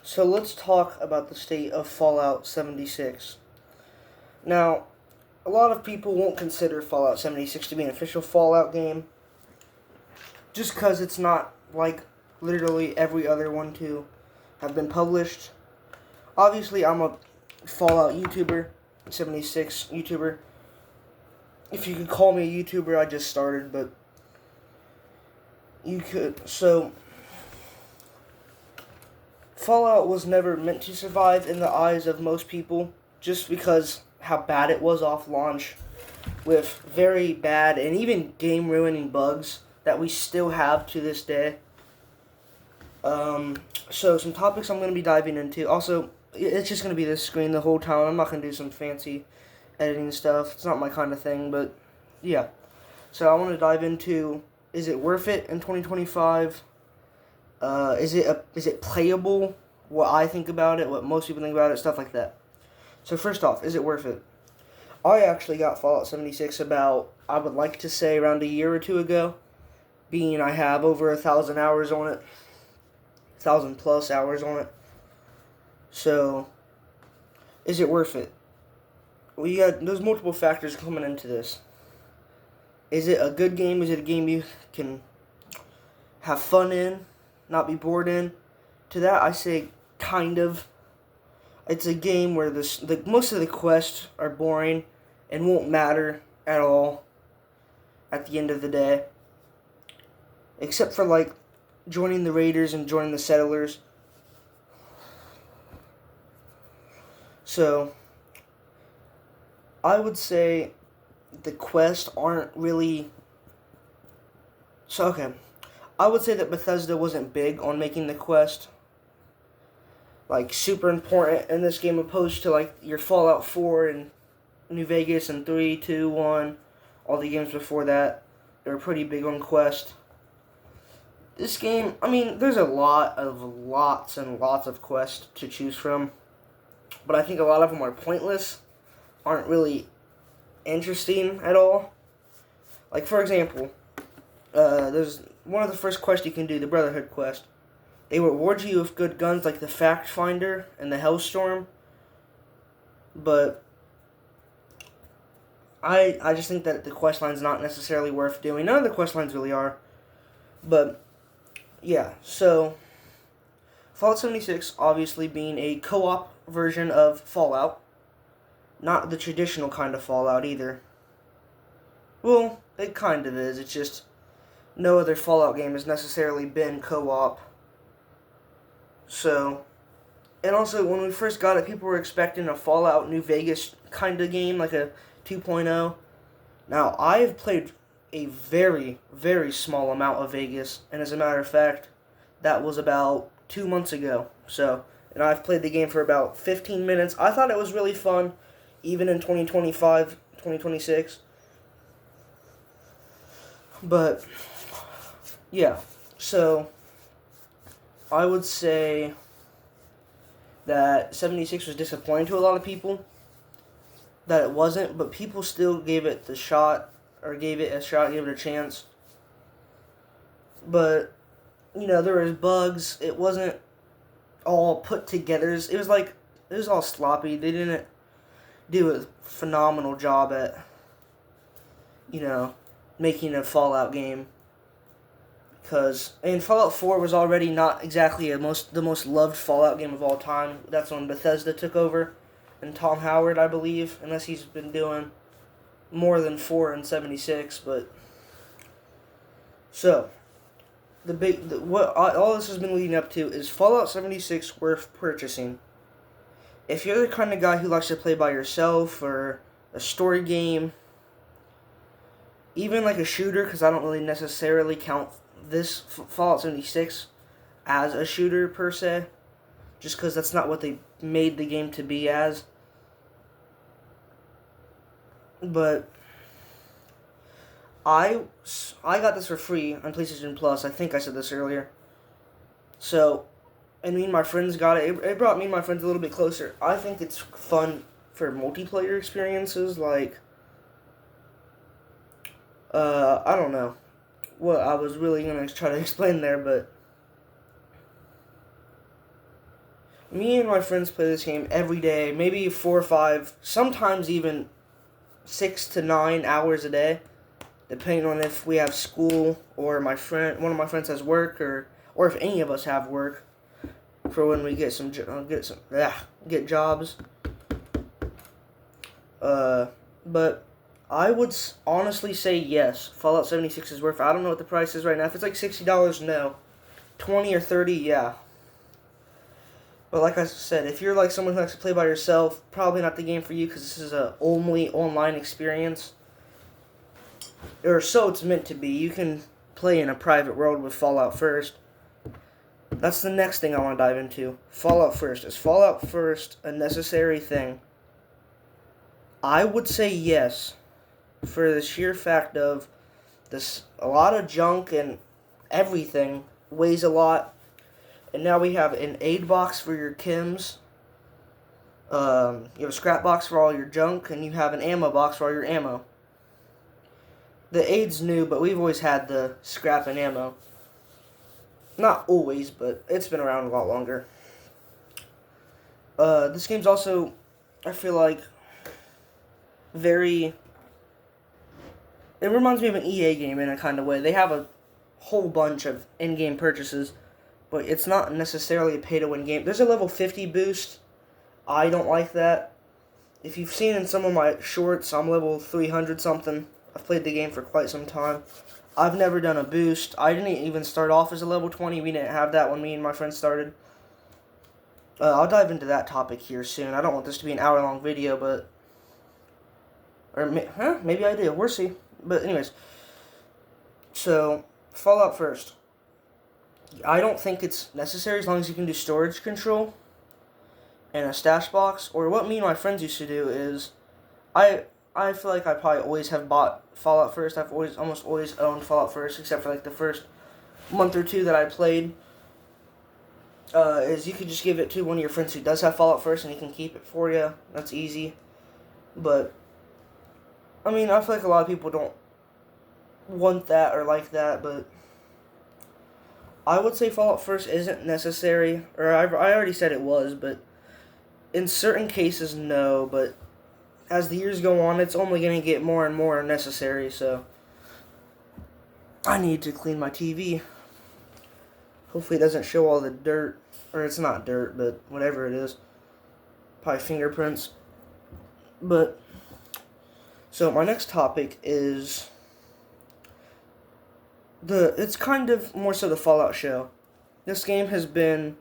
So let's talk about the state of Fallout 76. Now, a lot of people won't consider Fallout 76 to be an official Fallout game just because it's not like literally every other one to have been published. Obviously, I'm a Fallout YouTuber, 76 YouTuber. If you could call me a YouTuber, I just started, but you could. So, Fallout was never meant to survive in the eyes of most people just because how bad it was off launch with very bad and even game ruining bugs that we still have to this day. So some topics I'm going to be diving into. Also, it's just going to be this screen the whole time. I'm not going to do some fancy editing stuff. It's not my kind of thing, but yeah. So I want to dive into, is it worth it in 2025? Is it playable? What I think about it, what most people think about it, stuff like that. So first off, is it worth it? I actually got Fallout 76 about, I would like to say, around a year or two ago, being I have over 1,000 hours on it, 1,000 plus hours on it. So, is it worth it? Well, there's multiple factors coming into this. Is it a good game? Is it a game you can have fun in, not be bored in? To that, I say kind of. It's a game where most of the quests are boring and won't matter at all at the end of the day. Except for, like, joining the raiders and joining the settlers. So, I would say the quests aren't really... So, okay. I would say that Bethesda wasn't big on making the quest like super important in this game opposed to like your Fallout 4 and New Vegas and 3, 2, 1, all the games before that. They were pretty big on quest. This game, I mean, there's lots and lots of quests to choose from, but I think a lot of them are pointless, aren't really interesting at all. Like, for example, there's one of the first quests you can do, the Brotherhood quest. They reward you with good guns like the Fact Finder and the Hellstorm, but I just think that the quest line's not necessarily worth doing. None of the quest lines really are, but yeah, so Fallout 76 obviously being a co-op version of Fallout, not the traditional kind of Fallout either. Well, it kind of is, it's just no other Fallout game has necessarily been co-op. So, and also when we first got it, people were expecting a Fallout New Vegas kind of game, like a 2.0. Now, I've played a very, very small amount of Vegas, and as a matter of fact, that was about 2 months ago. So, and I've played the game for about 15 minutes. I thought it was really fun, even in 2025, 2026. But, yeah, so I would say that 76 was disappointing to a lot of people. That it wasn't, but people still gave it the shot, or gave it a chance. But, there was bugs. It wasn't all put together. It was all sloppy. They didn't do a phenomenal job at, making a Fallout game. And Fallout 4 was already not exactly the most loved Fallout game of all time. That's when Bethesda took over, and Tom Howard, I believe, unless he's been doing more than 4 and 76. But so all this has been leading up to is Fallout 76 worth purchasing. If you're the kind of guy who likes to play by yourself or a story game, even like a shooter, because I don't really necessarily count this Fallout 76 as a shooter per se, just because that's not what they made the game to be as. But I got this for free on PlayStation Plus. I think I said this earlier. So, and me and my friends got it. It brought me and my friends a little bit closer. I think it's fun for multiplayer experiences, like I don't know what I was really going to try to explain there, but Me and my friends play this game every day, maybe 4 or 5, sometimes even 6 to 9 hours a day, depending on if we have school or one of my friends has work, or if any of us have work for when we get jobs. But I would honestly say yes. Fallout 76 is worth it. I don't know what the price is right now. If it's like $60, no. 20 or 30, yeah. But like I said, if you're like someone who likes to play by yourself, probably not the game for you because this is a only online experience. Or so it's meant to be. You can play in a private world with Fallout First. That's the next thing I want to dive into. Fallout First. Is Fallout First a necessary thing? I would say yes, for the sheer fact of this, a lot of junk and everything weighs a lot. And now we have an aid box for your chems. You have a scrap box for all your junk, and you have an ammo box for all your ammo. The aid's new, but we've always had the scrap and ammo. Not always, but it's been around a lot longer. This game's also, I feel like, it reminds me of an EA game in a kind of way. They have a whole bunch of in-game purchases, but it's not necessarily a pay-to-win game. There's a level 50 boost. I don't like that. If you've seen in some of my shorts, I'm level 300 something. I've played the game for quite some time. I've never done a boost. I didn't even start off as a level 20. We didn't have that when me and my friends started. I'll dive into that topic here soon. I don't want this to be an hour-long video, but... maybe I do. We'll see. But anyways, so Fallout First. I don't think it's necessary as long as you can do storage control and a stash box. Or what me and my friends used to do is, I feel like I probably always have bought Fallout First. I've almost always owned Fallout First, except for like the first month or two that I played. Is you could just give it to one of your friends who does have Fallout First, and he can keep it for you. That's easy. But I mean, I feel like a lot of people don't want that or like that, but I would say Fallout First isn't necessary, or I already said it was, but in certain cases, no, but as the years go on, it's only going to get more and more necessary, so I need to clean my TV. Hopefully it doesn't show all the dirt, or it's not dirt, but whatever it is. Probably fingerprints. But so my next topic is it's kind of more so the Fallout show. This game has been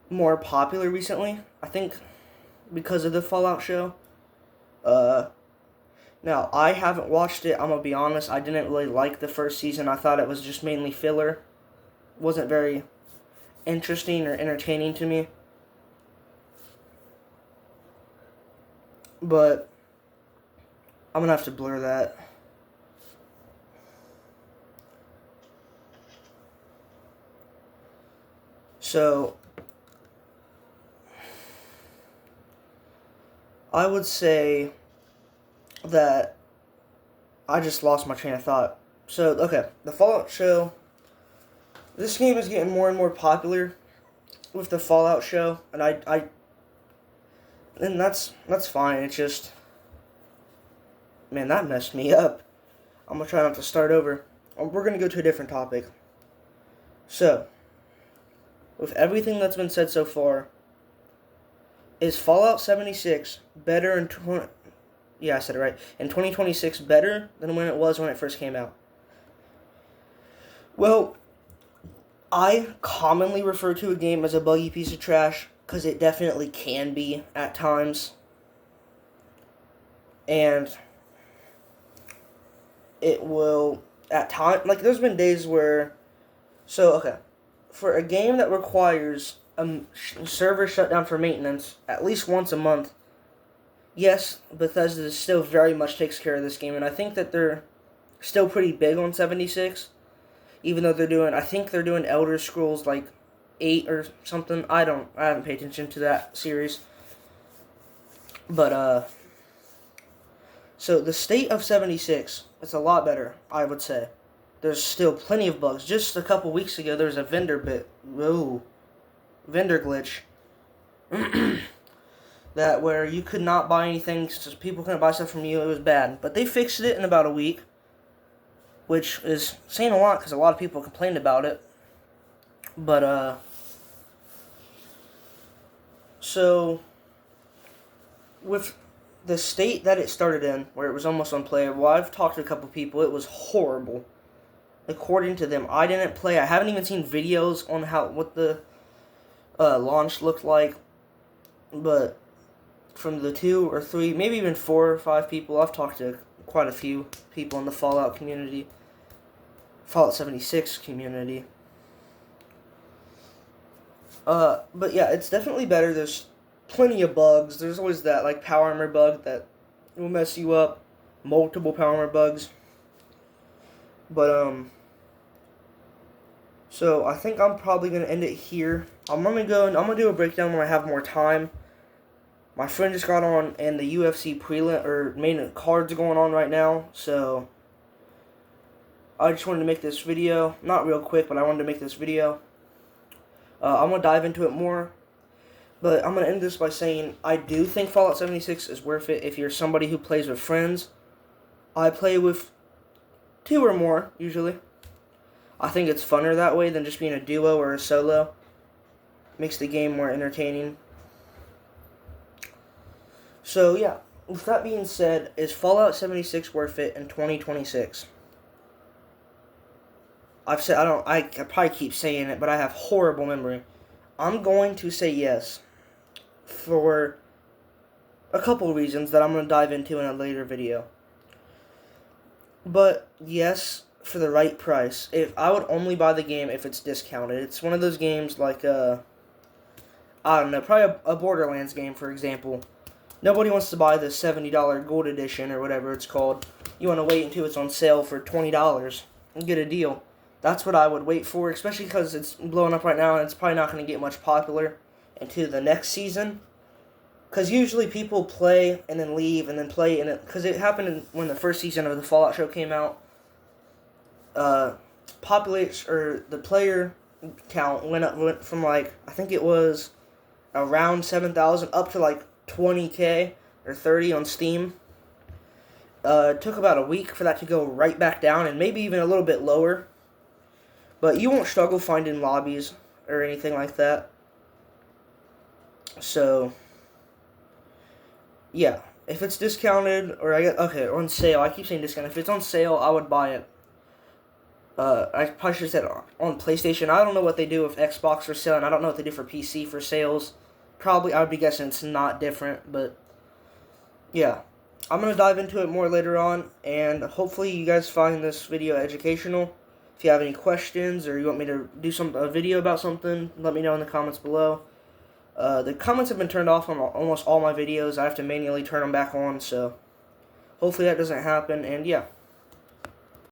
more popular recently, I think, because of the Fallout show. Now, I haven't watched it, I'm gonna be honest, I didn't really like the first season. I thought it was just mainly filler. It wasn't very interesting or entertaining to me. But I'm gonna have to blur that. So, I would say that I just lost my train of thought. So, okay, the Fallout show. This game is getting more and more popular with the Fallout show, and and that's fine. It's just, man, that messed me up. I'm gonna try not to start over. We're gonna go to a different topic. So, with everything that's been said so far, is Fallout 76 better in 2026 better than when it was when it first came out? Well, I commonly refer to a game as a buggy piece of trash because it definitely can be at times. And it will, at times, like there's been days where, for a game that requires a server shutdown for maintenance at least once a month, yes, Bethesda still very much takes care of this game, and I think that they're still pretty big on 76, even though I think they're doing Elder Scrolls like 8 or something. I haven't paid attention to that series. But, so the state of 76 is a lot better, I would say. There's still plenty of bugs. Just a couple weeks ago, there was a vendor glitch that where you could not buy anything, so people couldn't buy stuff from you. It was bad, but they fixed it in about a week, which is saying a lot because a lot of people complained about it. But so with the state that it started in, where it was almost unplayable, I've talked to a couple people. It was horrible, according to them. I didn't play. I haven't even seen videos on what the launch looked like, but from the 2 or 3, maybe even 4 or 5 people, I've talked to quite a few people in the Fallout community, Fallout 76 community. But yeah, it's definitely better. There's plenty of bugs. There's always that, like, power armor bug that will mess you up. Multiple power armor bugs. But, so I think I'm probably going to end it here. I'm going to do a breakdown when I have more time. My friend just got on, and the UFC main cards are going on right now, so I just wanted to make this video. Not real quick, but I wanted to make this video. I'm going to dive into it more. But I'm going to end this by saying I do think Fallout 76 is worth it if you're somebody who plays with friends. I play with 2 or more, usually. I think it's funner that way than just being a duo or a solo. Makes the game more entertaining. So, yeah. With that being said, is Fallout 76 worth it in 2026? I probably keep saying it, but I have horrible memory. I'm going to say yes. For a couple of reasons that I'm going to dive into in a later video. But yes, for the right price. I would only buy the game if it's discounted. It's one of those games like I don't know, probably a Borderlands game, for example. Nobody wants to buy the $70 gold edition or whatever it's called. You want to wait until it's on sale for $20 and get a deal. That's what I would wait for, especially because it's blowing up right now and it's probably not going to get much popular into the next season. Because usually people play and then leave and then play, and because it happened when the first season of the Fallout show came out. The player count went from, like, I think it was around 7,000 up to like 20k or 30 on Steam. It took about a week for that to go right back down, and maybe even a little bit lower. But you won't struggle finding lobbies or anything like that. So, yeah. If it's discounted, on sale. I keep saying discounted. If it's on sale, I would buy it. I probably should have said on PlayStation. I don't know what they do with Xbox for sale, and I don't know what they do for PC for sales. Probably, I would be guessing it's not different, but yeah. I'm going to dive into it more later on, and hopefully you guys find this video educational. If you have any questions or you want me to do a video about something, let me know in the comments below. The comments have been turned off on almost all my videos. I have to manually turn them back on, so hopefully that doesn't happen. And yeah.